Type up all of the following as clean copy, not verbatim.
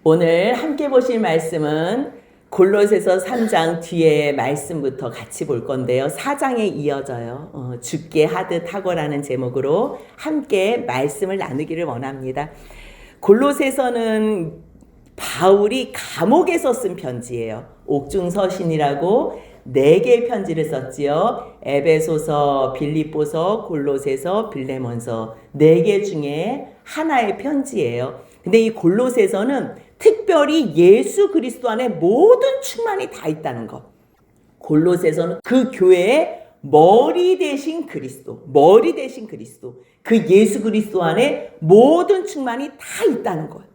오늘 함께 보실 말씀은 골로새서 3장 뒤에 말씀부터 같이 볼 건데요. 4장에 이어져요. 죽게 하듯 하고라는 제목으로 함께 말씀을 나누기를 원합니다. 골로새서는 바울이 감옥에서 쓴 편지예요. 옥중서신이라고 4개의 편지를 썼지요. 에베소서, 빌립보서, 골로새서, 빌레몬서 4개 중에 하나의 편지예요. 근데 이 골로새서는 특별히 예수 그리스도 안에 모든 충만이 다 있다는 것. 골로새서는 그 교회의 머리 대신 그리스도, 그 예수 그리스도 안에 모든 충만이 다 있다는 거예요.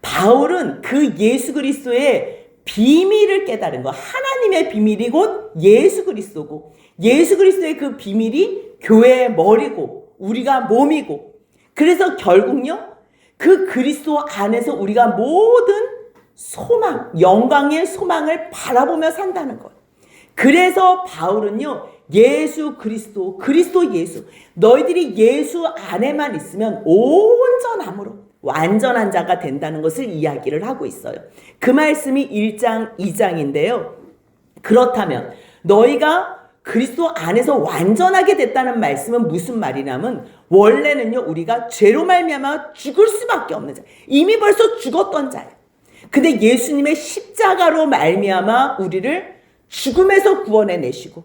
바울은 그 예수 그리스도의 비밀을 깨달은 거. 하나님의 비밀이 곧 예수 그리스도고, 예수 그리스도의 그 비밀이 교회의 머리고 우리가 몸이고, 그래서 결국요 그 그리스도 안에서 우리가 모든 소망, 영광의 소망을 바라보며 산다는 거예요. 그래서 바울은요 예수 그리스도, 그리스도 예수, 너희들이 예수 안에만 있으면 온전함으로 완전한 자가 된다는 것을 이야기를 하고 있어요. 그 말씀이 1장, 2장인데요. 그렇다면 너희가 그리스도 안에서 완전하게 됐다는 말씀은 무슨 말이냐면, 원래는요 우리가 죄로 말미암아 죽을 수밖에 없는 자, 이미 벌써 죽었던 자예요. 근데 예수님의 십자가로 말미암아 우리를 죽음에서 구원해내시고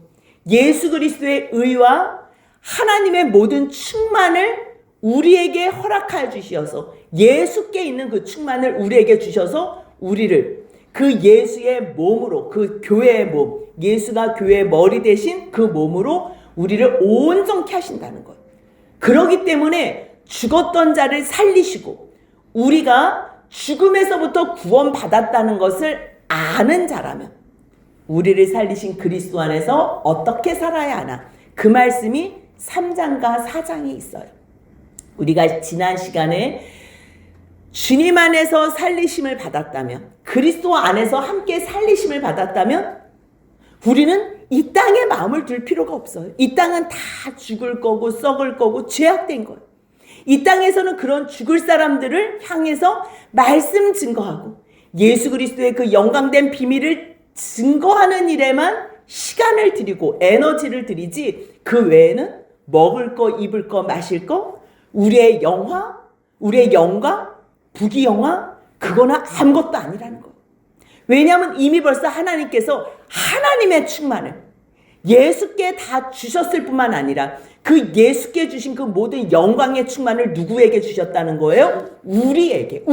예수 그리스도의 의와 하나님의 모든 충만을 우리에게 허락하여 주셔서, 예수께 있는 그 충만을 우리에게 주셔서 우리를 그 예수의 몸으로, 그 교회의 몸, 예수가 교회의 머리 대신 그 몸으로 우리를 온전케 하신다는 거예요. 그렇기 때문에 죽었던 자를 살리시고 우리가 죽음에서부터 구원받았다는 것을 아는 자라면 우리를 살리신 그리스도 안에서 어떻게 살아야 하나, 그 말씀이 3장과 4장에 있어요. 우리가 지난 시간에 주님 안에서 살리심을 받았다면, 그리스도 안에서 함께 살리심을 받았다면 우리는 이 땅에 마음을 둘 필요가 없어요. 이 땅은 다 죽을 거고 썩을 거고 죄악된 거예요. 이 땅에서는 그런 죽을 사람들을 향해서 말씀 증거하고 예수 그리스도의 그 영광된 비밀을 증거하는 일에만 시간을 들이고 에너지를 들이지, 그 외에는 먹을 거, 입을 거, 마실 거, 우리의 영화, 우리의 영광, 부귀영화, 그거는 아무것도 아니라는 거예요. 왜냐하면 이미 벌써 하나님께서 하나님의 충만을 예수께 다 주셨을 뿐만 아니라 그 예수께 주신 그 모든 영광의 충만을 누구에게 주셨다는 거예요? 우리에게.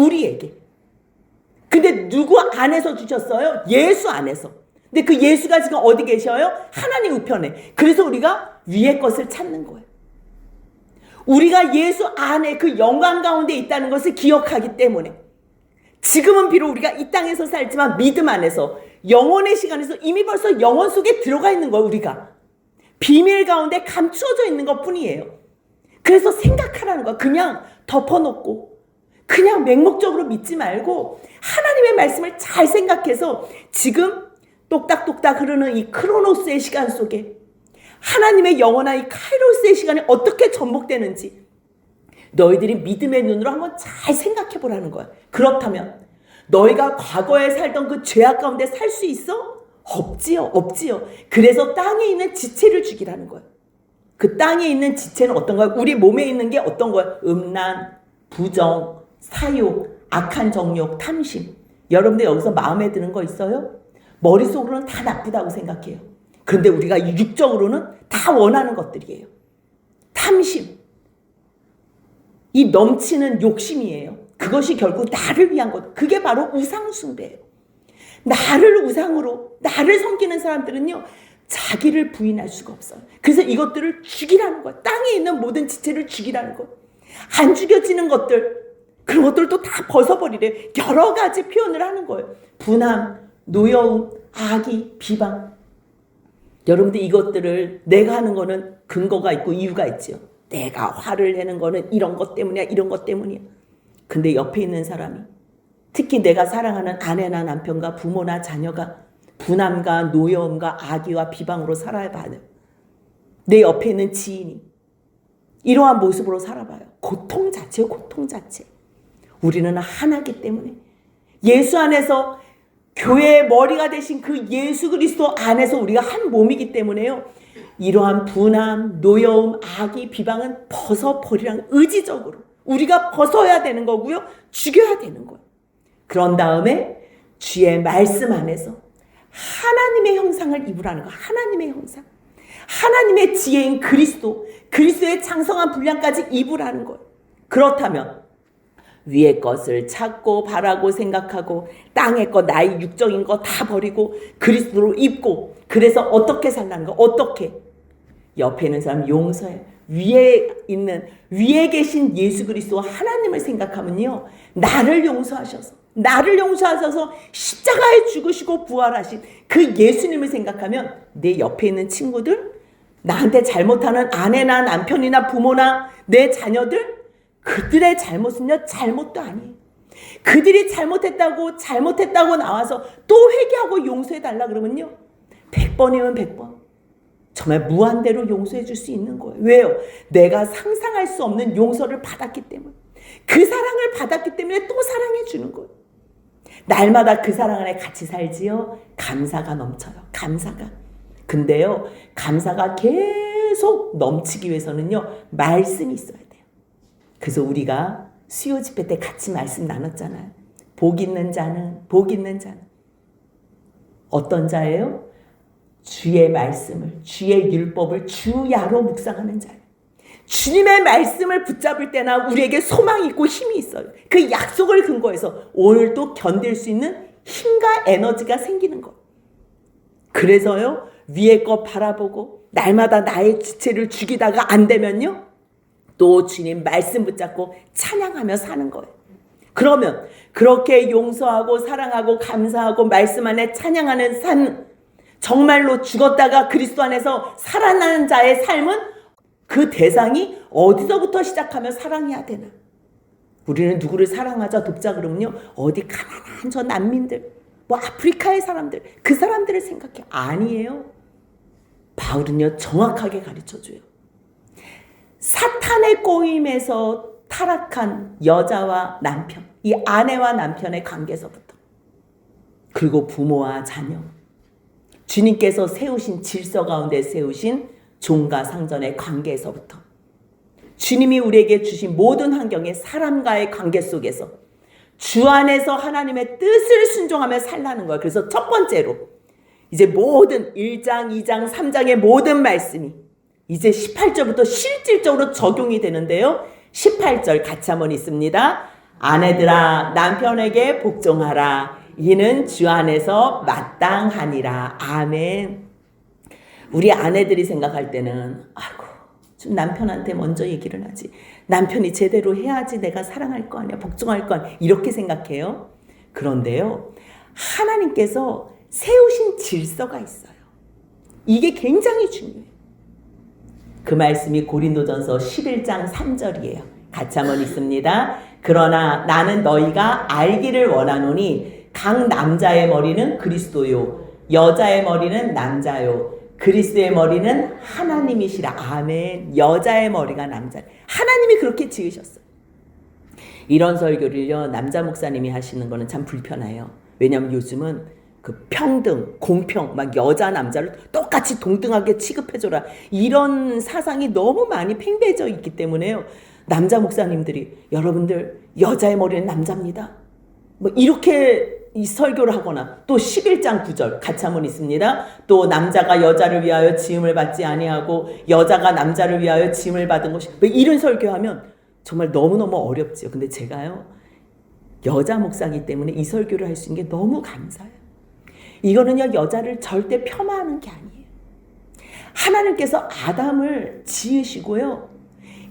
근데 누구 안에서 주셨어요? 예수 안에서. 근데 그 예수가 지금 어디 계셔요? 하나님 우편에. 그래서 우리가 위의 것을 찾는 거예요. 우리가 예수 안에 그 영광 가운데 있다는 것을 기억하기 때문에 지금은 비록 우리가 이 땅에서 살지만 믿음 안에서 영원의 시간에서 이미 벌써 영원 속에 들어가 있는 거예요. 우리가 비밀 가운데 감추어져 있는 것 뿐이에요. 그래서 생각하라는 거야. 그냥 덮어놓고 그냥 맹목적으로 믿지 말고 하나님의 말씀을 잘 생각해서 지금 똑딱똑딱 흐르는 이 크로노스의 시간 속에 하나님의 영원한 이 카이로스의 시간이 어떻게 전복되는지 너희들이 믿음의 눈으로 한번 잘 생각해 보라는 거야. 그렇다면 너희가 과거에 살던 그 죄악 가운데 살 수 있어? 없지요. 그래서 땅에 있는 지체를 죽이라는 거야. 그 땅에 있는 지체는 어떤 거야? 우리 몸에 있는 게 어떤 거야? 음란, 부정, 사욕, 악한 정욕, 탐심. 여러분들 여기서 마음에 드는 거 있어요? 머릿속으로는 다 나쁘다고 생각해요. 그런데 우리가 육적으로는 다 원하는 것들이에요. 탐심, 이 넘치는 욕심이에요. 그것이 결국 나를 위한 것. 그게 바로 우상숭배예요. 나를 우상으로, 나를 섬기는 사람들은요 자기를 부인할 수가 없어요. 그래서 이것들을 죽이라는 거예요. 땅에 있는 모든 지체를 죽이라는 거예요. 안 죽여지는 것들, 그런 것들도 다 벗어버리래요. 여러 가지 표현을 하는 거예요. 분함, 노여움, 악의, 비방. 여러분들 이것들을 내가 하는 거는 근거가 있고 이유가 있죠. 내가 화를 내는 거는 이런 것 때문이야, 이런 것 때문이야. 근데 옆에 있는 사람이, 특히 내가 사랑하는 아내나 남편과 부모나 자녀가 분함과 노여움과 악의와 비방으로 살아봐요. 내 옆에 있는 지인이 이러한 모습으로 살아봐요. 고통 자체요, 고통 자체. 우리는 하나기 때문에 예수 안에서 교회의 머리가 되신 그 예수 그리스도 안에서 우리가 한 몸이기 때문에요. 이러한 분함, 노여움, 악의 비방은 벗어버리라는 의지적으로 우리가 벗어야 되는 거고요. 죽여야 되는 거예요. 그런 다음에 주의 말씀 안에서 하나님의 형상을 입으라는 거예요. 하나님의 형상. 하나님의 지혜인 그리스도의 장성한 분량까지 입으라는 거예요. 그렇다면 위의 것을 찾고 바라고 생각하고 땅의 것, 나의 육적인 거 다 버리고 그리스도로 입고, 그래서 어떻게 살라는 거? 어떻게? 옆에 있는 사람 용서해. 위에 계신 예수 그리스도 하나님을 생각하면요, 나를 용서하셔서 십자가에 죽으시고 부활하신 그 예수님을 생각하면 내 옆에 있는 친구들, 나한테 잘못하는 아내나 남편이나 부모나 내 자녀들, 그들의 잘못은요 잘못도 아니에요. 그들이 잘못했다고 나와서 또 회개하고 용서해달라 그러면요 100번이면 100번 정말 무한대로 용서해 줄 수 있는 거예요. 왜요? 내가 상상할 수 없는 용서를 받았기 때문에, 그 사랑을 받았기 때문에 또 사랑해 주는 거예요. 날마다 그 사랑 안에 같이 살지요. 감사가 넘쳐요. 감사가. 근데요, 감사가 계속 넘치기 위해서는요, 말씀이 있어야 돼요. 그래서 우리가 수요 집회 때 같이 말씀 나눴잖아요. 복 있는 자는 어떤 자예요? 주의 말씀을, 주의 율법을 주야로 묵상하는 자예요. 주님의 말씀을 붙잡을 때나 우리에게 소망이 있고 힘이 있어요. 그 약속을 근거해서 오늘도 견딜 수 있는 힘과 에너지가 생기는 거예요. 그래서요, 위에 거 바라보고 날마다 나의 지체를 죽이다가 안 되면요, 또 주님 말씀 붙잡고 찬양하며 사는 거예요. 그러면 그렇게 용서하고 사랑하고 감사하고 말씀 안에 찬양하는 삶, 정말로 죽었다가 그리스도 안에서 살아나는 자의 삶은 그 대상이 어디서부터 시작하며 사랑해야 되나? 우리는 누구를 사랑하자 돕자 그러면요, 어디 가난한 저 난민들, 아프리카의 사람들, 그 사람들을 생각해. 아니에요. 바울은요 정확하게 가르쳐줘요. 사탄의 꼬임에서 타락한 여자와 남편, 이 아내와 남편의 관계에서부터, 그리고 부모와 자녀, 주님께서 세우신 질서 가운데 세우신 종과 상전의 관계에서부터, 주님이 우리에게 주신 모든 환경의 사람과의 관계 속에서 주 안에서 하나님의 뜻을 순종하며 살라는 거예요. 그래서 첫 번째로 이제 모든 1장, 2장, 3장의 모든 말씀이 이제 18절부터 실질적으로 적용이 되는데요. 18절 같이 한번 읽습니다. 아내들아 남편에게 복종하라. 이는 주 안에서 마땅하니라. 아멘. 우리 아내들이 생각할 때는 아이고 좀 남편한테 먼저 얘기를 하지. 남편이 제대로 해야지 내가 사랑할 거 아니야. 복종할 거 아니야. 이렇게 생각해요. 그런데요, 하나님께서 세우신 질서가 있어요. 이게 굉장히 중요해요. 그 말씀이 고린도전서 11장 3절이에요. 같이 한번 읽습니다. 그러나 나는 너희가 알기를 원하노니 각 남자의 머리는 그리스도요 여자의 머리는 남자요 그리스도의 머리는 하나님이시라. 아멘. 여자의 머리가 남자. 하나님이 그렇게 지으셨어요. 이런 설교를요 남자 목사님이 하시는 거는 참 불편해요. 왜냐하면 요즘은 그 평등, 공평, 막 여자 남자를 똑같이 동등하게 취급해줘라, 이런 사상이 너무 많이 팽배해져 있기 때문에요, 남자 목사님들이 여러분들 여자의 머리는 남자입니다, 뭐 이렇게 이 설교를 하거나, 또 11장 9절 같이 한번 있습니다. 또 남자가 여자를 위하여 지음을 받지 아니하고 여자가 남자를 위하여 지음을 받은 것이, 뭐 이런 설교하면 정말 너무너무 어렵지요. 근데 제가요 여자 목사이기 때문에 이 설교를 할 수 있는 게 너무 감사해요. 이거는요 여자를 절대 폄하하는 게 아니에요. 하나님께서 아담을 지으시고요,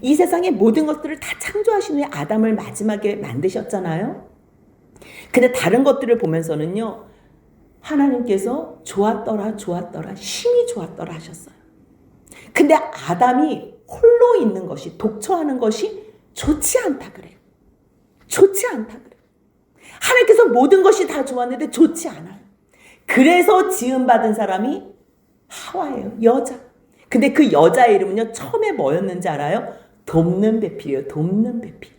이 세상의 모든 것들을 다 창조하신 후에 아담을 마지막에 만드셨잖아요. 근데 다른 것들을 보면서는요 하나님께서 좋았더라 심히 좋았더라 하셨어요. 근데 아담이 홀로 있는 것이, 독처하는 것이 좋지 않다 그래요. 좋지 않다 그래요. 하나님께서 모든 것이 다 좋았는데 좋지 않아요. 그래서 지음받은 사람이 하와예요. 여자. 근데 그 여자의 이름은요 처음에 뭐였는지 알아요? 돕는 배필이에요. 돕는 배필.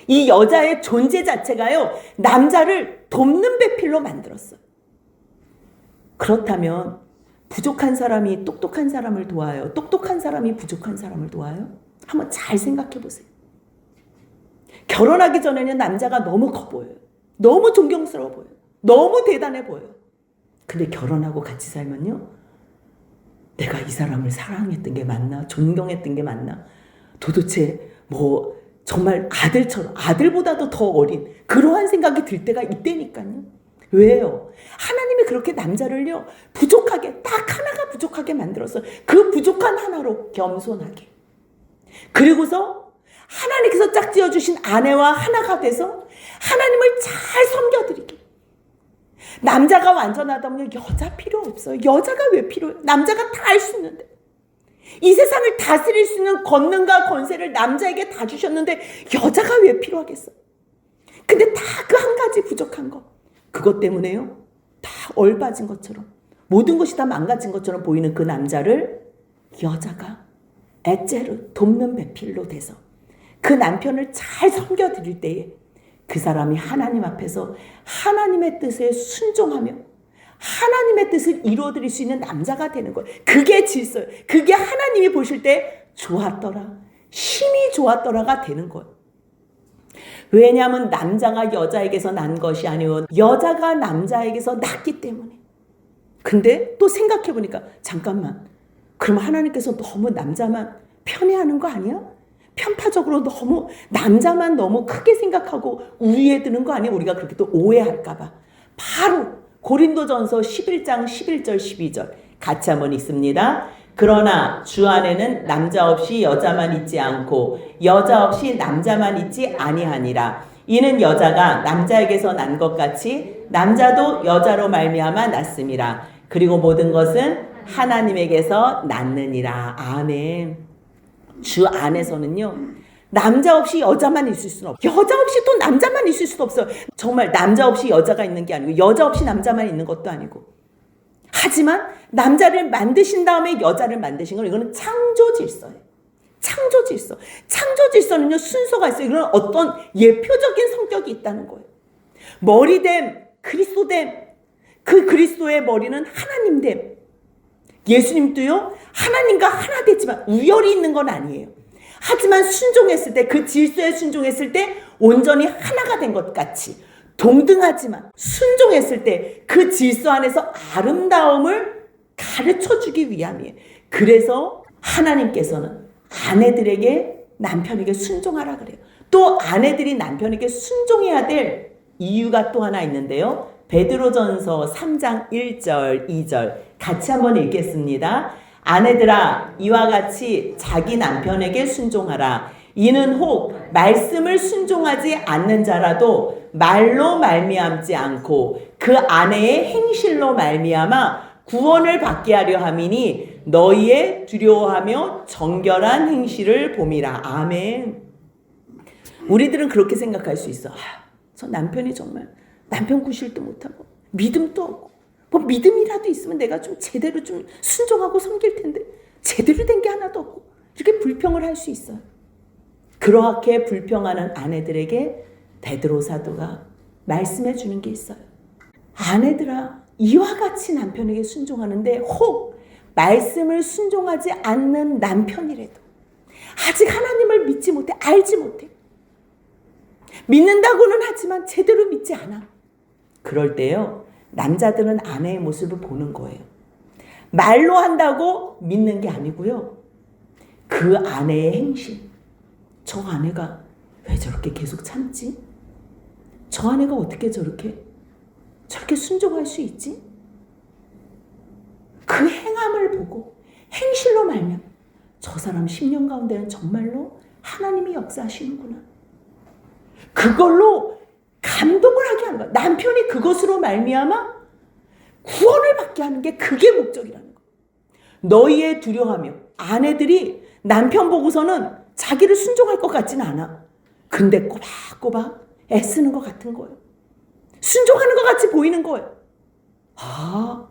이 여자의 존재 자체가요, 남자를 돕는 배필로 만들었어요. 그렇다면 부족한 사람이 똑똑한 사람을 도와요? 똑똑한 사람이 부족한 사람을 도와요? 한번 잘 생각해 보세요. 결혼하기 전에는 남자가 너무 커 보여요. 너무 존경스러워 보여요. 너무 대단해 보여요. 근데 결혼하고 같이 살면요, 내가 이 사람을 사랑했던 게 맞나? 존경했던 게 맞나? 도대체 뭐 정말 아들처럼, 아들보다도 더 어린 그러한 생각이 들 때가 있다니까요. 왜요? 하나님이 그렇게 남자를요, 부족하게, 딱 하나가 부족하게 만들었어요. 그 부족한 하나로 겸손하게. 그리고서 하나님께서 짝지어 주신 아내와 하나가 돼서 하나님을 잘 섬겨드리게. 남자가 완전하다면 여자 필요 없어요. 여자가 왜 필요해요? 남자가 다 할 수 있는데. 이 세상을 다스릴 수 있는 권능과 권세를 남자에게 다 주셨는데 여자가 왜 필요하겠어요? 근데 다 그 한 가지 부족한 거. 그것 때문에요, 다 얼빠진 것처럼, 모든 것이 다 망가진 것처럼 보이는 그 남자를 여자가 애째로 돕는 배필로 돼서 그 남편을 잘 섬겨드릴 때에 그 사람이 하나님 앞에서 하나님의 뜻에 순종하며 하나님의 뜻을 이루어드릴 수 있는 남자가 되는 거예요. 그게 질서예요. 그게 하나님이 보실 때 좋았더라, 힘이 좋았더라가 되는 거예요. 왜냐하면 남자가 여자에게서 난 것이 아니고 여자가 남자에게서 났기 때문에. 근데 또 생각해보니까, 잠깐만, 그럼 하나님께서 너무 남자만 편애하는 거 아니야? 편파적으로 너무 남자만 너무 크게 생각하고 우위에 드는 거 아니야? 우리가 그렇게 또 오해할까봐. 바로 고린도전서 11장 11절 12절 같이 한번 읽습니다. 그러나 주 안에는 남자 없이 여자만 있지 않고 여자 없이 남자만 있지 아니하니라. 이는 여자가 남자에게서 난 것 같이 남자도 여자로 말미암아 났음이라. 그리고 모든 것은 하나님에게서 났느니라. 아멘. 주 안에서는요, 남자 없이 여자만 있을 수는 없어요. 여자 없이 또 남자만 있을 수도 없어요. 정말 남자 없이 여자가 있는 게 아니고 여자 없이 남자만 있는 것도 아니고. 하지만 남자를 만드신 다음에 여자를 만드신 건, 이거는 창조 질서예요. 창조 질서. 창조 질서는요, 순서가 있어요. 이건 어떤 예표적인 성격이 있다는 거예요. 머리됨, 그리스도됨, 그 그리스도의 머리는 하나님됨. 예수님도요, 하나님과 하나 되지만 우열이 있는 건 아니에요. 하지만 순종했을 때, 그 질서에 순종했을 때 온전히 하나가 된 것 같이 동등하지만 순종했을 때 그 질서 안에서 아름다움을 가르쳐주기 위함이에요. 그래서 하나님께서는 아내들에게 남편에게 순종하라 그래요. 또 아내들이 남편에게 순종해야 될 이유가 또 하나 있는데요. 베드로전서 3장 1절 2절 같이 한번 읽겠습니다. 아내들아, 이와 같이 자기 남편에게 순종하라. 이는 혹 말씀을 순종하지 않는 자라도 말로 말미암지 않고 그 아내의 행실로 말미암아 구원을 받게 하려 함이니 너희의 두려워하며 정결한 행실을 봄이라. 아멘. 우리들은 그렇게 생각할 수 있어. 저 남편이 정말 남편 구실도 못하고 믿음도 없고, 뭐 믿음이라도 있으면 내가 좀 제대로 좀 순종하고 섬길 텐데 제대로 된 게 하나도 없고, 이렇게 불평을 할 수 있어요. 그렇게 불평하는 아내들에게 베드로 사도가 말씀해 주는 게 있어요. 아내들아, 이와 같이 남편에게 순종하는데 혹 말씀을 순종하지 않는 남편이라도, 아직 하나님을 믿지 못해, 알지 못해, 믿는다고는 하지만 제대로 믿지 않아. 그럴 때요, 남자들은 아내의 모습을 보는 거예요. 말로 한다고 믿는 게 아니고요, 그 아내의 행실. 저 아내가 왜 저렇게 계속 참지? 저 아내가 어떻게 저렇게 순종할 수 있지? 그 행함을 보고 행실로 말면 저 사람 10년 가운데는 정말로 하나님이 역사하시는구나. 그걸로 감동을 하게 하는 거야. 남편이 그것으로 말미암아 구원을 받게 하는 게 그게 목적이라는 거야. 너희의 두려워하며, 아내들이 남편 보고서는 자기를 순종할 것 같지는 않아. 근데 꼬박꼬박 애쓰는 것 같은 거예요. 순종하는 것 같이 보이는 거예요. 아,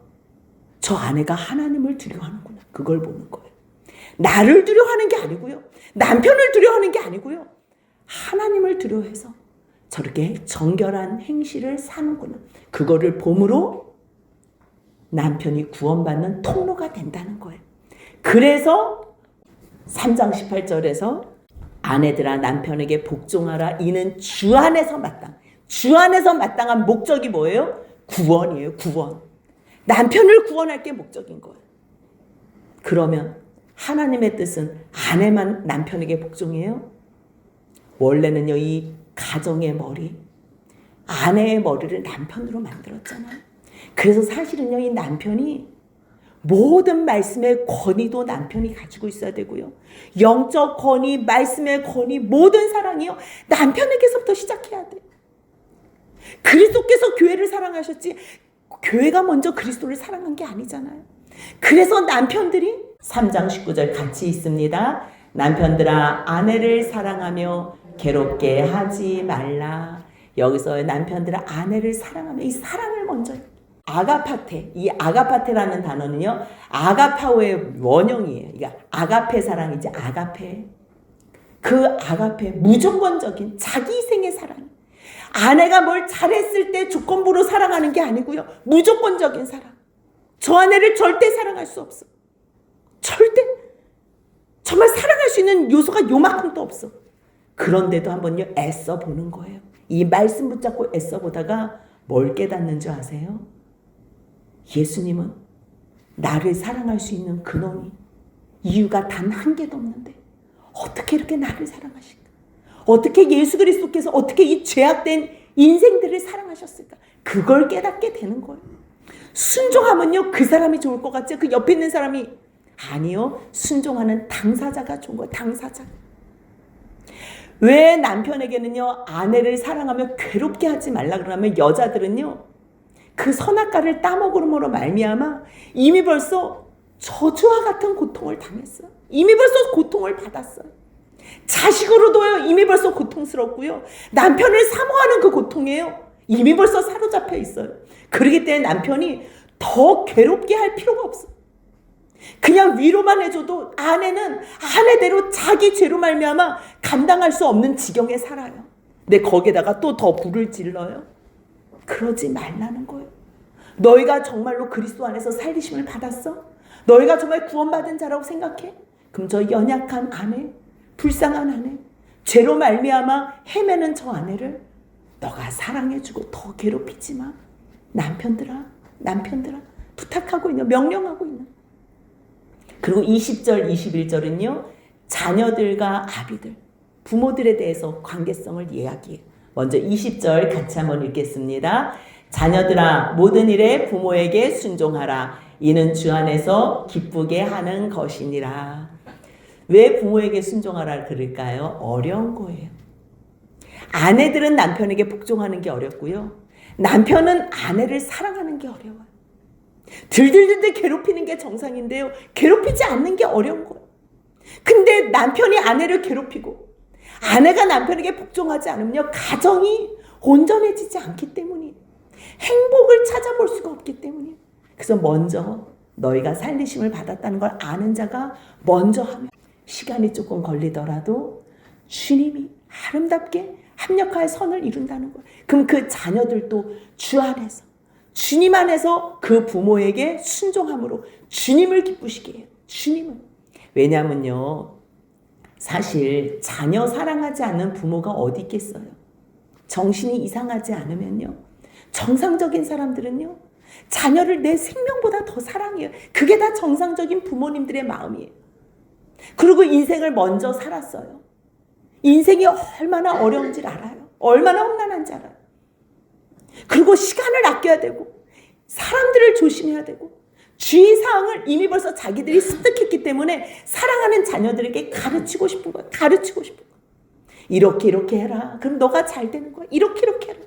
저 아내가 하나님을 두려워하는구나. 그걸 보는 거예요. 나를 두려워하는 게 아니고요, 남편을 두려워하는 게 아니고요, 하나님을 두려워해서 저렇게 정결한 행실을 사는구나. 그거를 봄으로 남편이 구원받는 통로가 된다는 거예요. 그래서 3장 18절에서 아내들아 남편에게 복종하라. 이는 주 안에서 마땅한 목적이 뭐예요? 구원이에요. 구원. 남편을 구원할 게 목적인 거예요. 그러면 하나님의 뜻은 아내만 남편에게 복종해요? 원래는요, 이 가정의 머리, 아내의 머리를 남편으로 만들었잖아요. 그래서 사실은요, 이 남편이 모든 말씀의 권위도 남편이 가지고 있어야 되고요. 영적 권위, 말씀의 권위, 모든 사랑이요, 남편에게서부터 시작해야 돼. 그리스도께서 교회를 사랑하셨지, 교회가 먼저 그리스도를 사랑한 게 아니잖아요. 그래서 남편들이 3장 19절 같이 있습니다. 남편들아 아내를 사랑하며 괴롭게 하지 말라. 여기서 남편들아 아내를 사랑하며, 이 사랑을 먼저 해요. 아가파테, 이 아가파테라는 단어는요, 아가파오의 원형이에요. 그러니까 아가페 사랑이지, 아가페. 그 아가페, 무조건적인 자기 희생의 사랑. 아내가 뭘 잘했을 때 조건부로 사랑하는 게 아니고요, 무조건적인 사랑. 저 아내를 절대 사랑할 수 없어. 절대. 정말 사랑할 수 있는 요소가 요만큼도 없어. 그런데도 한번요, 애써 보는 거예요. 이 말씀 붙잡고 애써 보다가 뭘 깨닫는 줄 아세요? 예수님은 나를 사랑할 수 있는 근원이, 이유가 단 한 개도 없는데 어떻게 이렇게 나를 사랑하실까? 어떻게 예수 그리스도께서 어떻게 이 죄악된 인생들을 사랑하셨을까? 그걸 깨닫게 되는 거예요. 순종하면요, 그 사람이 좋을 것 같죠? 그 옆에 있는 사람이 아니요. 순종하는 당사자가 좋은 거예요. 당사자. 왜 남편에게는요, 아내를 사랑하며 괴롭게 하지 말라 그러면 여자들은요, 그 선악과를 따먹음으로 말미암아 이미 벌써 저주와 같은 고통을 당했어요. 이미 벌써 고통을 받았어요. 자식으로도요, 이미 벌써 고통스럽고요. 남편을 사모하는 그 고통이에요. 이미 벌써 사로잡혀 있어요. 그렇기 때문에 남편이 더 괴롭게 할 필요가 없어요. 그냥 위로만 해줘도 아내는 아내대로 자기 죄로 말미암아 감당할 수 없는 지경에 살아요. 근데 거기에다가 또 더 불을 질러요. 그러지 말라는 거예요. 너희가 정말로 그리스도 안에서 살리심을 받았어? 너희가 정말 구원받은 자라고 생각해? 그럼 저 연약한 아내, 불쌍한 아내, 죄로 말미암아 헤매는 저 아내를 너가 사랑해주고 더 괴롭히지 마. 남편들아 부탁하고 있는, 명령하고 있는. 그리고 20절, 21절은요, 자녀들과 아비들, 부모들에 대해서 관계성을 이야기해요. 먼저 20절 같이 한번 읽겠습니다. 자녀들아 모든 일에 부모에게 순종하라. 이는 주 안에서 기쁘게 하는 것이니라. 왜 부모에게 순종하라 그럴까요? 어려운 거예요. 아내들은 남편에게 복종하는 게 어렵고요, 남편은 아내를 사랑하는 게 어려워요. 들들들들 괴롭히는 게 정상인데요, 괴롭히지 않는 게 어려운 거예요. 근데 남편이 아내를 괴롭히고 아내가 남편에게 복종하지 않으면요, 가정이 온전해지지 않기 때문이에요. 행복을 찾아볼 수가 없기 때문이에요. 그래서 먼저 너희가 살리심을 받았다는 걸 아는 자가 먼저 하면 시간이 조금 걸리더라도 주님이 아름답게 합력하여 선을 이룬다는 거예요. 그럼 그 자녀들도 주 안에서, 주님 안에서 그 부모에게 순종함으로 주님을 기쁘시게 해요. 주님을. 왜냐면요, 사실 자녀 사랑하지 않는 부모가 어디 있겠어요. 정신이 이상하지 않으면요, 정상적인 사람들은요, 자녀를 내 생명보다 더 사랑해요. 그게 다 정상적인 부모님들의 마음이에요. 그리고 인생을 먼저 살았어요. 인생이 얼마나 어려운지 알아요. 얼마나 험난한지 알아요. 그리고 시간을 아껴야 되고 사람들을 조심해야 되고 주의사항을 이미 벌써 자기들이 습득했기 때문에 사랑하는 자녀들에게 가르치고 싶은 거예요. 가르치고 싶은 거예요. 이렇게 해라. 그럼 너가 잘 되는 거야. 이렇게 해라.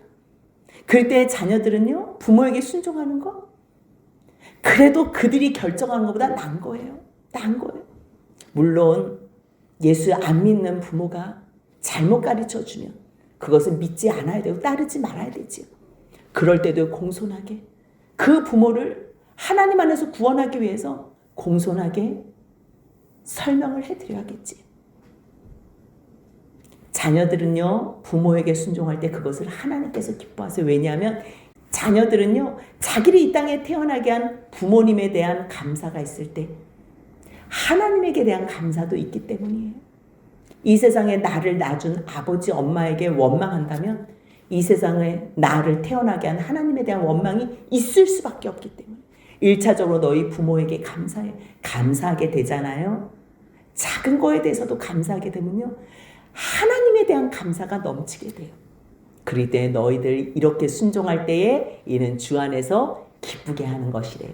그럴 때 자녀들은요, 부모에게 순종하는 거, 그래도 그들이 결정한 것보다 나은 거예요. 나은 거예요. 물론 예수 안 믿는 부모가 잘못 가르쳐주면 그것은 믿지 않아야 되고 따르지 말아야 되지요. 그럴 때도 공손하게 그 부모를 하나님 안에서 구원하기 위해서 공손하게 설명을 해드려야겠지. 자녀들은요, 부모에게 순종할 때 그것을 하나님께서 기뻐하세요. 왜냐하면 자녀들은요, 자기를 이 땅에 태어나게 한 부모님에 대한 감사가 있을 때 하나님에게 대한 감사도 있기 때문이에요. 이 세상에 나를 낳아준 아버지, 엄마에게 원망한다면 이 세상에 나를 태어나게 한 하나님에 대한 원망이 있을 수밖에 없기 때문에 1차적으로 너희 부모에게 감사하게 되잖아요. 작은 거에 대해서도 감사하게 되면요, 하나님에 대한 감사가 넘치게 돼요. 그럴 때 너희들 이렇게 순종할 때에 이는 주 안에서 기쁘게 하는 것이래.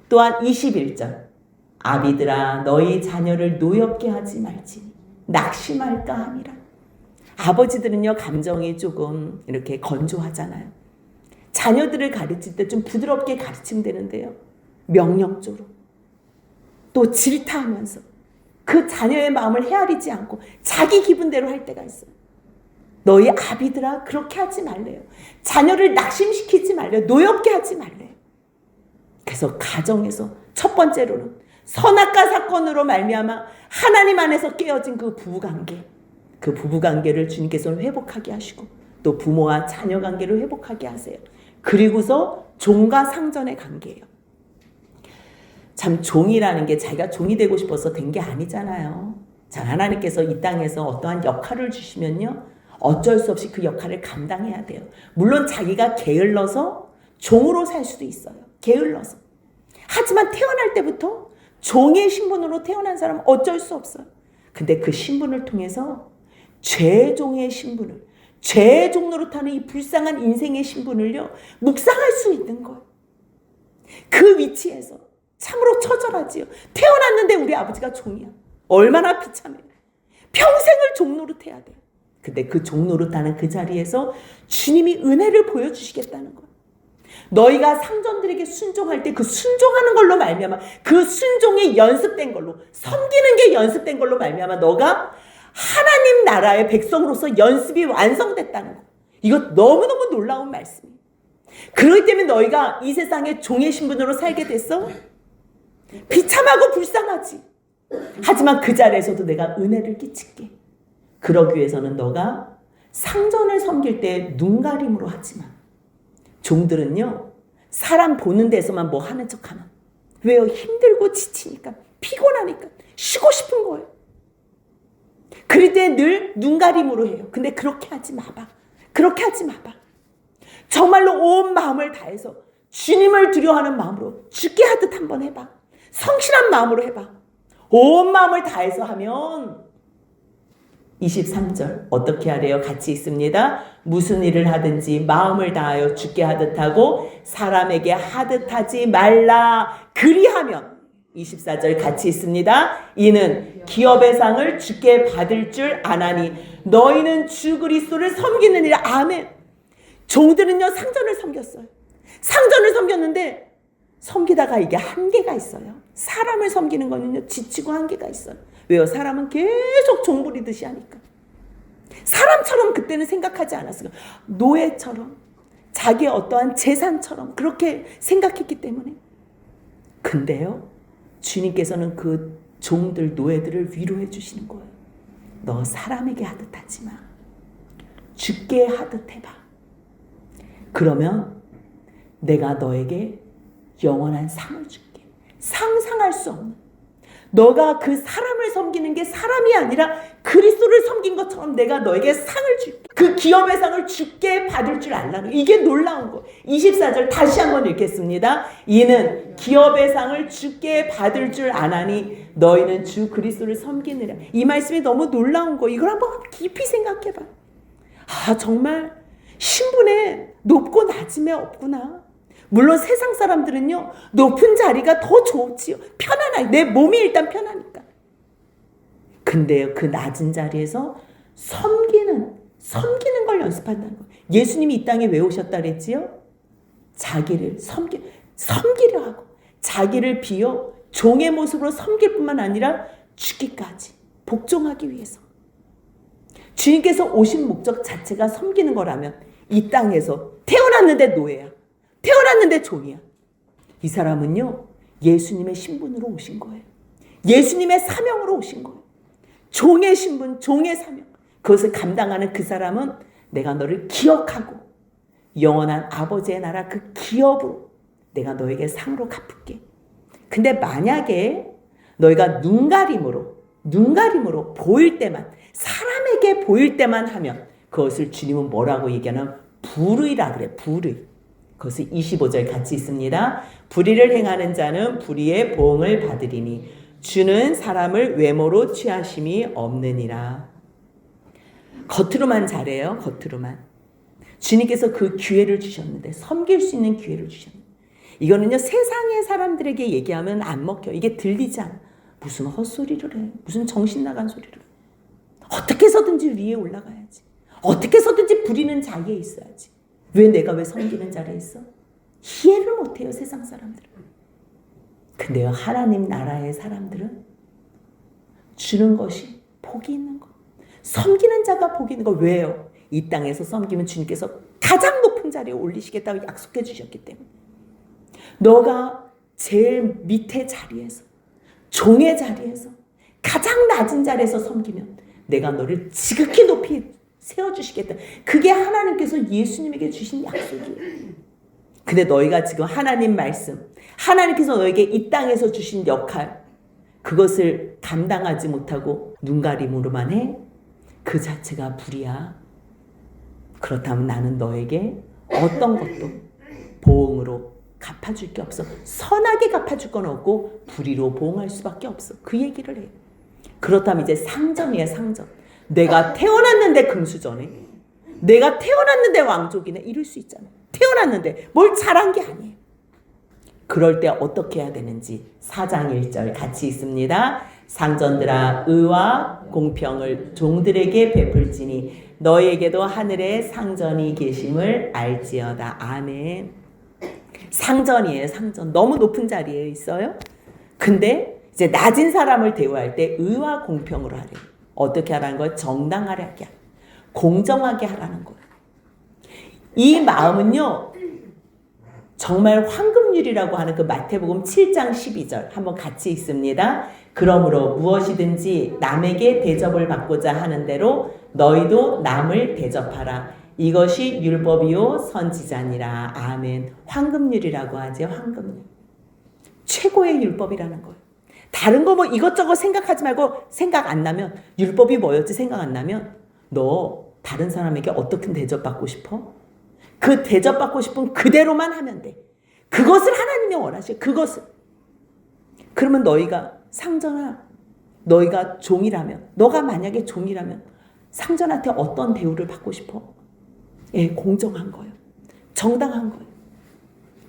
또한 21절, 아비들아 너희 자녀를 노엽게 하지 말지니 낙심할까 함이라. 아버지들은요, 감정이 조금 이렇게 건조하잖아요. 자녀들을 가르칠 때 좀 부드럽게 가르치면 되는데요, 명령적으로 또 질타하면서 그 자녀의 마음을 헤아리지 않고 자기 기분대로 할 때가 있어요. 너희 아비들아 그렇게 하지 말래요. 자녀를 낙심시키지 말래요. 노엽게 하지 말래요. 그래서 가정에서 첫 번째로는 선악과 사건으로 말미암아 하나님 안에서 깨어진 그 부부관계, 그 부부관계를 주님께서는 회복하게 하시고 또 부모와 자녀 관계를 회복하게 하세요. 그리고서 종과 상전의 관계예요. 참 종이라는 게 자기가 종이 되고 싶어서 된 게 아니잖아요. 자, 하나님께서 이 땅에서 어떠한 역할을 주시면요, 어쩔 수 없이 그 역할을 감당해야 돼요. 물론 자기가 게을러서 종으로 살 수도 있어요. 게을러서. 하지만 태어날 때부터 종의 신분으로 태어난 사람은 어쩔 수 없어요. 근데 그 신분을 통해서 죄종의 신분을, 죄의 종로로 타는 이 불쌍한 인생의 신분을요, 묵상할 수 있는 거예요. 그 위치에서 참으로 처절하지요. 태어났는데 우리 아버지가 종이야. 얼마나 비참해. 평생을 종노릇해야 돼요. 근데 그 종노릇하는 그 자리에서 주님이 은혜를 보여주시겠다는 거예요. 너희가 상전들에게 순종할 때 그 순종하는 걸로 말미암아, 그 순종이 연습된 걸로, 섬기는 게 연습된 걸로 말미암아 너가 하나님 나라의 백성으로서 연습이 완성됐다는 거. 이거 너무너무 놀라운 말씀이에요. 그렇기 때문에 너희가 이 세상에 종의 신분으로 살게 됐어? 비참하고 불쌍하지. 하지만 그 자리에서도 내가 은혜를 끼칠게. 그러기 위해서는 너가 상전을 섬길 때 눈가림으로 하지만, 종들은요, 사람 보는 데서만 뭐 하는 척하면, 왜요? 힘들고 지치니까, 피곤하니까 쉬고 싶은 거예요. 그럴 때 늘 눈가림으로 해요. 근데 그렇게 하지 마봐. 그렇게 하지 마봐. 정말로 온 마음을 다해서 주님을 두려워하는 마음으로 죽게 하듯 한번 해봐. 성실한 마음으로 해봐. 온 마음을 다해서 하면 23절 어떻게 하래요? 같이 있습니다. 무슨 일을 하든지 마음을 다하여 주께 하듯 하고 사람에게 하듯 하지 말라. 그리하면 24절 같이 있습니다. 이는 기업의 상을 주께 받을 줄 아나니 너희는 주 그리스도를 섬기느니라. 아멘. 종들은요, 상전을 섬겼어요. 상전을 섬겼는데 섬기다가 이게 한계가 있어요. 사람을 섬기는 거는요, 지치고 한계가 있어요. 왜요? 사람은 계속 종 부리듯이 하니까. 사람처럼 그때는 생각하지 않았어요. 노예처럼, 자기의 어떠한 재산처럼 그렇게 생각했기 때문에. 근데요, 주님께서는 그 종들, 노예들을 위로해 주시는 거예요. 너 사람에게 하듯 하지 마. 주께 하듯 해봐. 그러면 내가 너에게 영원한 상을 줄게. 상상할 수 없는. 너가 그 사람을 섬기는 게 사람이 아니라 그리스도를 섬긴 것처럼 내가 너에게 상을 줄게. 그 기업의 상을 주께 받을 줄 알라는, 이게 놀라운 거. 24절 다시 한번 읽겠습니다. 이는 기업의 상을 주께 받을 줄 아나니 너희는 주 그리스도를 섬기느라. 이 말씀이 너무 놀라운 거. 이걸 한번 깊이 생각해봐. 아, 정말 신분에 높고 낮음에 없구나. 물론 세상 사람들은요, 높은 자리가 더 좋지요. 편안하게. 내 몸이 일단 편하니까. 근데요, 그 낮은 자리에서 섬기는 걸 연습한다는 거예요. 예수님이 이 땅에 왜 오셨다 그랬지요? 자기를 섬기려 하고, 자기를 비워 종의 모습으로 섬길 뿐만 아니라 죽기까지 복종하기 위해서. 주님께서 오신 목적 자체가 섬기는 거라면 이 땅에서 태어났는데 노예야. 태어났는데 종이야. 이 사람은요, 예수님의 신분으로 오신 거예요. 예수님의 사명으로 오신 거예요. 종의 신분, 종의 사명. 그것을 감당하는 그 사람은 내가 너를 기억하고 영원한 아버지의 나라 그 기업으로 내가 너에게 상으로 갚을게. 근데 만약에 너희가 눈가림으로 보일 때만, 사람에게 보일 때만 하면 그것을 주님은 뭐라고 얘기하는 불의라 그래. 불의. 그것을 25절 같이 있습니다. 불의를 행하는 자는 불의의 보응을 받으리니 주는 사람을 외모로 취하심이 없느니라. 겉으로만 잘해요. 겉으로만. 주님께서 그 기회를 주셨는데, 섬길 수 있는 기회를 주셨는데, 이거는요 세상의 사람들에게 얘기하면 안 먹혀. 이게 들리지 않아. 무슨 헛소리를 해. 무슨 정신 나간 소리를 해. 어떻게 해서든지 위에 올라가야지. 어떻게 해서든지 부리는 자리에 있어야지. 왜 내가 왜 섬기는 자리에 있어? 이해를 못해요 세상 사람들은. 근데요 하나님 나라의 사람들은 주는 것이 복이 있는 거. 섬기는 자가 복이 있는 거. 왜요? 이 땅에서 섬기면 주님께서 가장 높은 자리에 올리시겠다고 약속해 주셨기 때문에. 너가 제일 밑에 자리에서, 종의 자리에서, 가장 낮은 자리에서 섬기면 내가 너를 지극히 높이 세워주시겠다. 그게 하나님께서 예수님에게 주신 약속이에요. 근데 너희가 지금 하나님 말씀, 하나님께서 너에게 이 땅에서 주신 역할, 그것을 감당하지 못하고 눈가림으로만 해? 그 자체가 불이야. 그렇다면 나는 너에게 어떤 것도 보응으로 갚아줄 게 없어. 선하게 갚아줄 건 없고 불의로 보응할 수밖에 없어. 그 얘기를 해요. 그렇다면 이제 상전이에요. 상전. 내가 태어났는데 금수저네. 내가 태어났는데 왕족이네. 이럴 수 있잖아. 태어났는데 뭘 잘한 게 아니에요. 그럴 때 어떻게 해야 되는지 4장 1절 같이 있습니다. 상전들아 의와 공평을 종들에게 베풀지니 너희에게도 하늘에 상전이 계심을 알지어다. 아멘. 상전이에요. 상전. 너무 높은 자리에 있어요. 근데 이제 낮은 사람을 대우할 때 의와 공평으로 하래요. 어떻게 하라는 거예요? 정당하게 하게, 공정하게 하라는 거예요. 이 마음은요 정말 황금률이라고 하는 그 마태복음 7장 12절 한번 같이 읽습니다. 그러므로 무엇이든지 남에게 대접을 받고자 하는 대로 너희도 남을 대접하라. 이것이 율법이요 선지자니라. 아멘. 황금률이라고 하죠. 황금률. 최고의 율법이라는 거예요. 다른 거 뭐 이것저것 생각하지 말고, 생각 안 나면 율법이 뭐였지 생각 안 나면 너 다른 사람에게 어떻게 대접받고 싶어? 그 대접받고 싶은 그대로만 하면 돼. 그것을 하나님이 원하셔. 그것을. 그러면 너희가 상전아, 너희가 종이라면, 너가 만약에 종이라면 상전한테 어떤 대우를 받고 싶어? 예, 공정한 거예요. 정당한 거예요.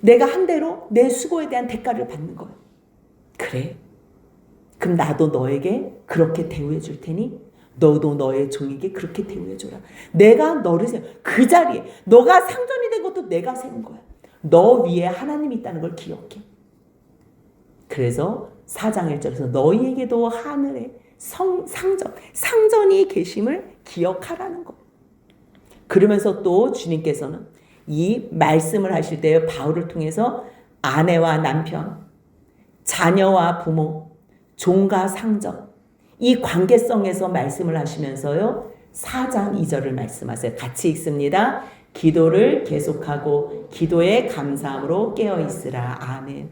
내가 한 대로 내 수고에 대한 대가를 받는 거예요. 그래. 그럼 나도 너에게 그렇게 대우해 줄 테니 너도 너의 종에게 그렇게 대우해 줘라. 내가 너를 그 자리에 너가 상전이 된 것도 내가 세운 거야. 너 위에 하나님이 있다는 걸 기억해. 그래서 4장 1절에서 너희에게도 하늘에 상전이 계심을 기억하라는 거. 그러면서 또 주님께서는 이 말씀을 하실 때 바울을 통해서 아내와 남편, 자녀와 부모, 종과 상전, 이 관계성에서 말씀을 하시면서요 4장 2절을 말씀하세요. 같이 읽습니다. 기도를 계속하고 기도에 감사함으로 깨어있으라. 아멘.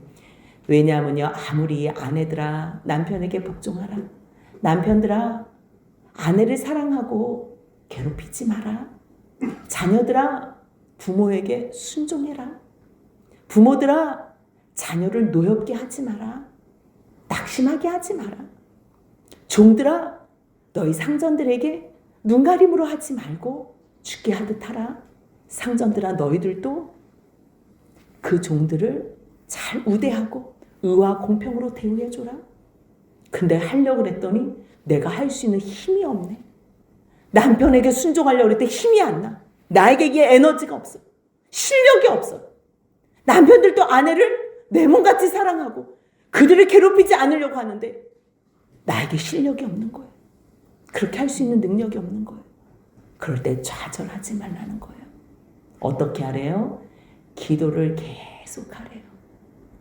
왜냐하면요 아무리 아내들아 남편에게 복종하라. 남편들아 아내를 사랑하고 괴롭히지 마라. 자녀들아 부모에게 순종해라. 부모들아 자녀를 노엽게 하지 마라. 낙심하게 하지 마라. 종들아 너희 상전들에게 눈가림으로 하지 말고 죽게 하듯 하라. 상전들아 너희들도 그 종들을 잘 우대하고 의와 공평으로 대우해줘라. 근데 하려고 그랬더니 내가 할 수 있는 힘이 없네. 남편에게 순종하려고 그랬더니 힘이 안 나. 나에게 이게 에너지가 없어. 실력이 없어. 남편들도 아내를 내 몸같이 사랑하고 그들을 괴롭히지 않으려고 하는데 나에게 실력이 없는 거예요. 그렇게 할 수 있는 능력이 없는 거예요. 그럴 때 좌절하지 말라는 거예요. 어떻게 하래요? 기도를 계속 하래요.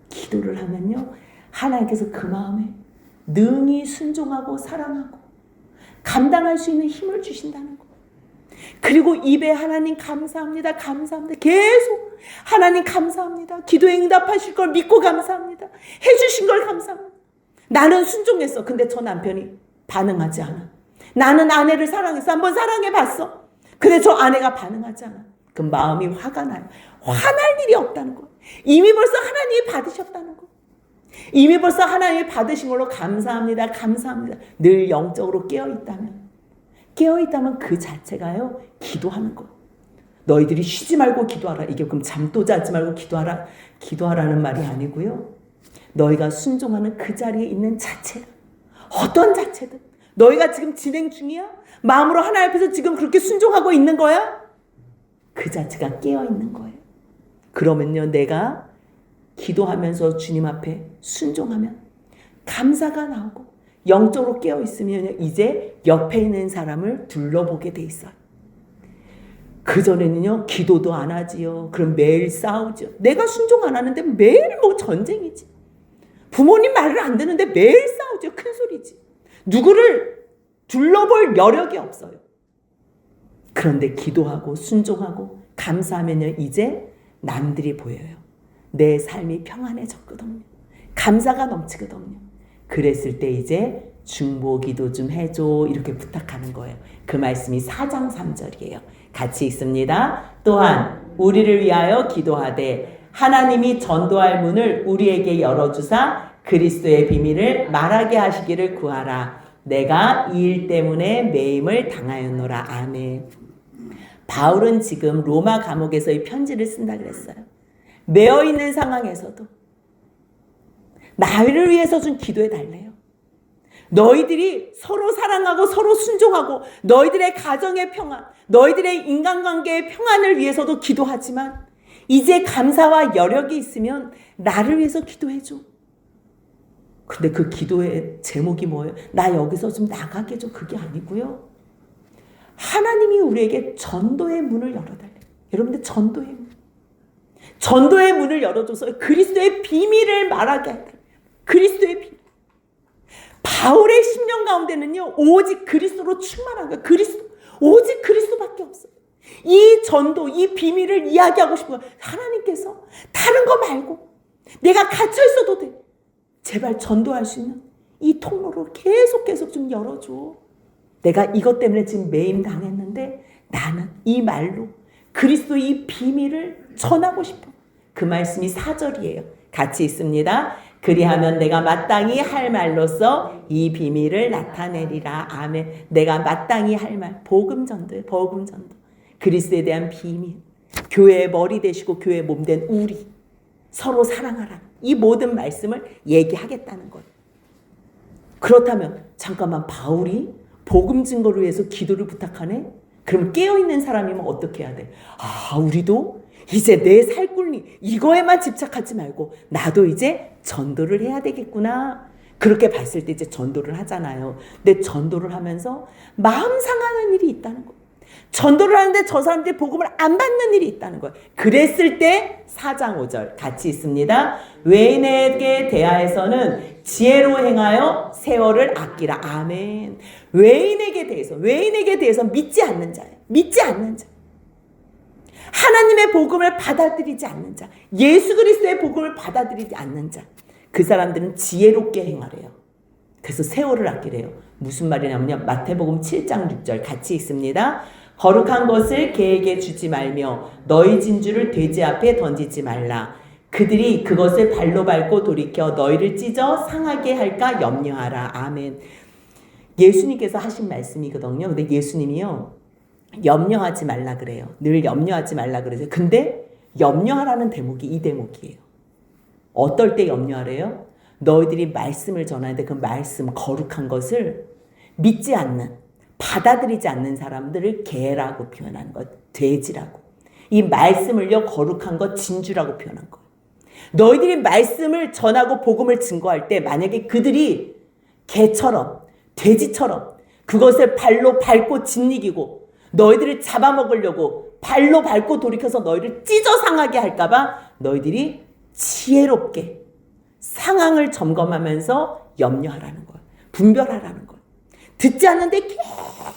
기도를 하면요 하나님께서 그 마음에 능히 순종하고 사랑하고 감당할 수 있는 힘을 주신다는 거. 그리고 입에 하나님 감사합니다. 감사합니다. 계속 하나님 감사합니다. 기도에 응답하실 걸 믿고 감사합니다. 해주신 걸 감사합니다. 나는 순종했어. 근데 저 남편이 반응하지 않아. 나는 아내를 사랑했어. 한번 사랑해봤어. 근데 저 아내가 반응하지 않아. 그 마음이 화가 나요. 화날 일이 없다는 거예요. 이미 벌써 하나님이 받으셨다는 거예요. 이미 벌써 하나님이 받으신 걸로 감사합니다. 감사합니다. 늘 영적으로 깨어있다면 그 자체가요, 기도하는 거예요. 너희들이 쉬지 말고 기도하라. 이게 그럼 잠도 자지 말고 기도하라는 말이 아니고요. 너희가 순종하는 그 자리에 있는 자체, 어떤 자체든 너희가 지금 진행 중이야? 마음으로 하나님 앞에서 지금 그렇게 순종하고 있는 거야? 그 자체가 깨어있는 거예요. 그러면요, 내가 기도하면서 주님 앞에 순종하면 감사가 나오고 영적으로 깨어있으면 이제 옆에 있는 사람을 둘러보게 돼 있어요. 그전에는요, 기도도 안 하지요. 그럼 매일 싸우죠. 내가 순종 안 하는데 매일 뭐 전쟁이지. 부모님 말을 안 듣는데 매일 싸우죠. 큰 소리지. 누구를 둘러볼 여력이 없어요. 그런데 기도하고 순종하고 감사하면요, 이제 남들이 보여요. 내 삶이 평안해졌거든요. 감사가 넘치거든요. 그랬을 때 이제 중보 기도 좀 해줘 이렇게 부탁하는 거예요. 그 말씀이 4장 3절이에요. 같이 읽습니다. 또한 우리를 위하여 기도하되 하나님이 전도할 문을 우리에게 열어주사 그리스도의 비밀을 말하게 하시기를 구하라. 내가 이 일 때문에 매임을 당하였노라. 아멘. 바울은 지금 로마 감옥에서 이 편지를 쓴다 그랬어요. 매어 있는 상황에서도 나를 위해서 좀 기도해 달래요. 너희들이 서로 사랑하고 서로 순종하고 너희들의 가정의 평안, 너희들의 인간관계의 평안을 위해서도 기도하지만 이제 감사와 여력이 있으면 나를 위해서 기도해줘. 근데 그 기도의 제목이 뭐예요? 나 여기서 좀 나가게 해줘. 그게 아니고요. 하나님이 우리에게 전도의 문을 열어달래요. 여러분들 전도의 문을 열어줘서 그리스도의 비밀을 말하게 할까요? 그리스도의 비밀. 바울의 심령 가운데는요, 오직 그리스도로 충만한 거예요. 오직 그리스도밖에 없어요. 이 전도, 이 비밀을 이야기하고 싶은 거예요. 하나님께서 다른 거 말고 내가 갇혀 있어도 돼. 제발 전도할 수 있는 이 통로를 계속 좀 열어줘. 내가 이것 때문에 지금 매임 당했는데 나는 이 말로 그리스도의 이 비밀을 전하고 싶어. 그 말씀이 4절이에요. 같이 있습니다. 그리하면 내가 마땅히 할 말로써 이 비밀을 나타내리라. 아멘. 내가 마땅히 할 말, 복음 전도예요. 복음 전도. 그리스도에 대한 비밀. 교회의 머리 되시고 교회의 몸 된 우리. 서로 사랑하라. 이 모든 말씀을 얘기하겠다는 거예요. 그렇다면 잠깐만, 바울이 복음 증거를 위해서 기도를 부탁하네? 그럼 깨어있는 사람이면 어떻게 해야 돼? 우리도 이제 내 살굴리 이거에만 집착하지 말고 나도 이제 전도를 해야 되겠구나. 그렇게 봤을 때 이제 전도를 하잖아요. 근데 전도를 하면서 마음 상하는 일이 있다는 거예요. 전도를 하는데 저 사람들이 복음을 안 받는 일이 있다는 거예요. 그랬을 때 4장 5절 같이 있습니다. 외인에게 대하여서는 지혜로 행하여 세월을 아끼라. 아멘. 외인에게 대해서 믿지 않는 자예요. 믿지 않는 자. 하나님의 복음을 받아들이지 않는 자. 예수 그리스도의 복음을 받아들이지 않는 자. 그 사람들은 지혜롭게 행하래요. 그래서 세월을 아끼래요. 무슨 말이냐면요. 마태복음 7장 6절 같이 있습니다. 거룩한 것을 개에게 주지 말며 너희 진주를 돼지 앞에 던지지 말라. 그들이 그것을 발로 밟고 돌이켜 너희를 찢어 상하게 할까 염려하라. 아멘. 예수님께서 하신 말씀이거든요. 근데 예수님이요, 염려하지 말라 그래요. 늘 염려하지 말라 그러세요. 근데 염려하라는 대목이 이 대목이에요. 어떨 때 염려하래요? 너희들이 말씀을 전하는데 그 말씀, 거룩한 것을 믿지 않는, 받아들이지 않는 사람들을 개라고 표현한 것, 돼지라고. 이 말씀을요, 거룩한 것, 진주라고 표현한 거예요. 너희들이 말씀을 전하고 복음을 증거할 때 만약에 그들이 개처럼, 돼지처럼 그것을 발로 밟고 짓이기고 너희들을 잡아먹으려고 발로 밟고 돌이켜서 너희를 찢어 상하게 할까봐 너희들이 지혜롭게 상황을 점검하면서 염려하라는 거예요. 분별하라는 거예요. 듣지 않는데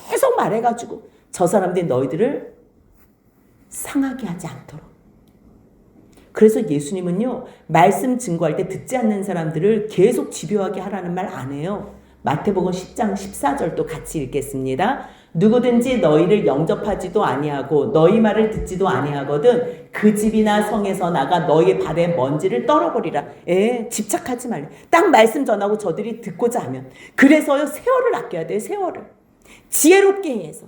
계속 말해가지고 저 사람들이 너희들을 상하게 하지 않도록. 그래서 예수님은요, 말씀 증거할 때 듣지 않는 사람들을 계속 집요하게 하라는 말 안 해요. 마태복음 10장 14절도 같이 읽겠습니다. 누구든지 너희를 영접하지도 아니하고 너희 말을 듣지도 아니하거든 그 집이나 성에서 나가 너희 발에 먼지를 떨어버리라. 집착하지 말래. 딱 말씀 전하고 저들이 듣고자 하면. 그래서요, 세월을 아껴야 돼요. 세월을. 지혜롭게 해서.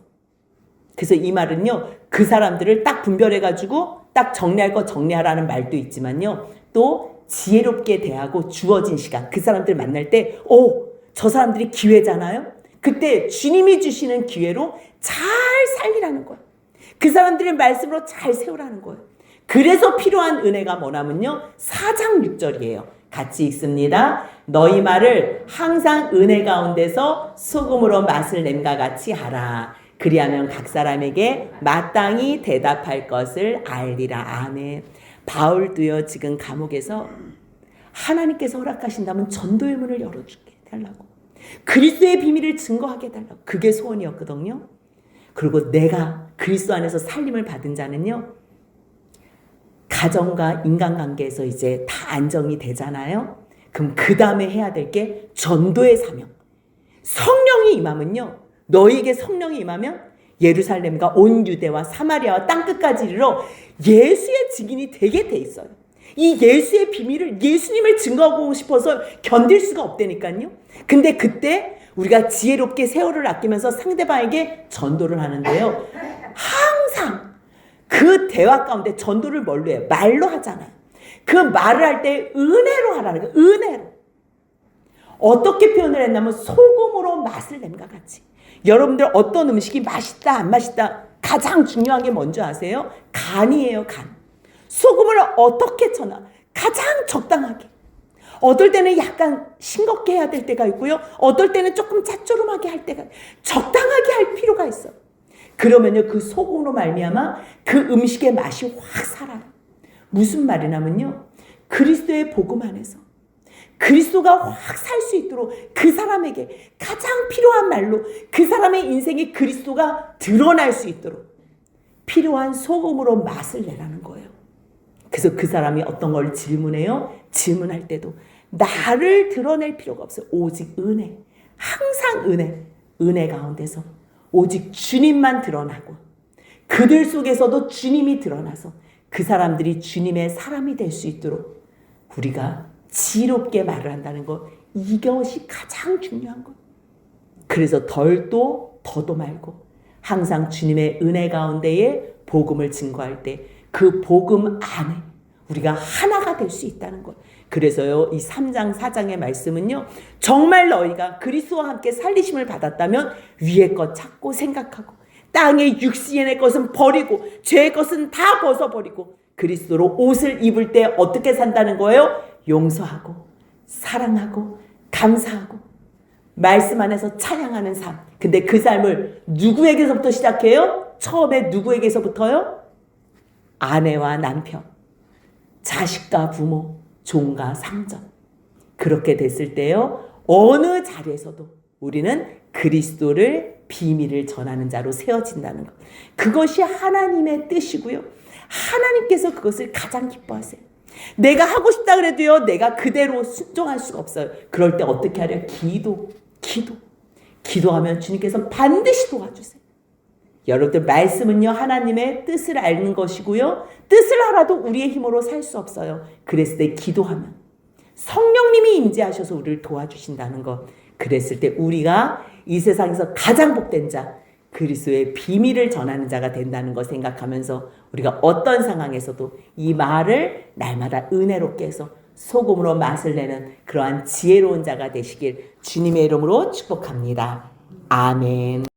그래서 이 말은요, 그 사람들을 딱 분별해가지고 딱 정리할 거 정리하라는 말도 있지만요, 또 지혜롭게 대하고 주어진 시간, 그 사람들 만날 때 저 사람들이 기회잖아요. 그때 주님이 주시는 기회로 잘 살리라는 거예요. 그 사람들의 말씀으로 잘 세우라는 거예요. 그래서 필요한 은혜가 뭐냐면요, 4장 6절이에요. 같이 읽습니다. 너희 말을 항상 은혜 가운데서 소금으로 맛을 냄과 같이 하라. 그리하면 각 사람에게 마땅히 대답할 것을 알리라. 아멘. 바울도요, 지금 감옥에서 하나님께서 허락하신다면 전도의 문을 열어주게 달라고, 그리스도의 비밀을 증거하게 달라고, 그게 소원이었거든요. 그리고 내가 그리스도 안에서 살림을 받은 자는요, 가정과 인간관계에서 이제 다 안정이 되잖아요. 그럼 그 다음에 해야 될 게 전도의 사명. 성령이 임하면요, 너희에게 성령이 임하면 예루살렘과 온 유대와 사마리아와 땅끝까지 이르러 예수의 증인이 되게 돼 있어요. 이 예수의 비밀을, 예수님을 증거하고 싶어서 견딜 수가 없다니까요. 근데 그때 우리가 지혜롭게 세월을 아끼면서 상대방에게 전도를 하는데요, 항상 그 대화 가운데 전도를 뭘로 해요? 말로 하잖아요. 그 말을 할 때 은혜로 하라는 거예요. 은혜로. 어떻게 표현을 했냐면 소금으로 맛을 냄과 같이. 여러분들 어떤 음식이 맛있다 안 맛있다 가장 중요한 게 뭔지 아세요? 간이에요. 간. 소금을 어떻게 쳐놔? 가장 적당하게. 어떨 때는 약간 싱겁게 해야 될 때가 있고요, 어떨 때는 조금 짭조름하게 할 때가, 적당하게 할 필요가 있어. 그러면요, 그 소금으로 말미암아 그 음식의 맛이 확 살아요. 무슨 말이냐면요, 그리스도의 복음 안에서 그리스도가 확 살 수 있도록 그 사람에게 가장 필요한 말로 그 사람의 인생에 그리스도가 드러날 수 있도록 필요한 소금으로 맛을 내라는 거예요. 그래서 그 사람이 어떤 걸 질문해요? 질문할 때도 나를 드러낼 필요가 없어요. 오직 은혜. 항상 은혜. 은혜 가운데서 오직 주님만 드러나고 그들 속에서도 주님이 드러나서 그 사람들이 주님의 사람이 될 수 있도록 우리가 지혜롭게 말을 한다는 것, 이것이 가장 중요한 것. 그래서 덜도 더도 말고 항상 주님의 은혜 가운데에 복음을 증거할 때 그 복음 안에 우리가 하나가 될 수 있다는 것. 그래서요, 이 3장 4장의 말씀은요, 정말 너희가 그리스도와 함께 살리심을 받았다면 위의 것 찾고 생각하고 땅의 육신의 것은 버리고 죄의 것은 다 벗어버리고 그리스도로 옷을 입을 때 어떻게 산다는 거예요? 용서하고 사랑하고 감사하고 말씀 안에서 찬양하는 삶. 근데 그 삶을 누구에게서부터 시작해요? 처음에 누구에게서부터요? 아내와 남편, 자식과 부모, 종과 상전. 그렇게 됐을 때요, 어느 자리에서도 우리는 그리스도를 비밀을 전하는 자로 세워진다는 것. 그것이 하나님의 뜻이고요, 하나님께서 그것을 가장 기뻐하세요. 내가 하고 싶다 그래도요, 내가 그대로 순종할 수가 없어요. 그럴 때 어떻게 하려? 기도하면 주님께서 반드시 도와주세요. 여러분들, 말씀은요, 하나님의 뜻을 아는 것이고요, 뜻을 알아도 우리의 힘으로 살 수 없어요. 그랬을 때 기도하면 성령님이 임재하셔서 우리를 도와주신다는 것. 그랬을 때 우리가 이 세상에서 가장 복된 자, 그리스도의 비밀을 전하는 자가 된다는 것 생각하면서 우리가 어떤 상황에서도 이 말을 날마다 은혜롭게 해서 소금으로 맛을 내는 그러한 지혜로운 자가 되시길 주님의 이름으로 축복합니다. 아멘.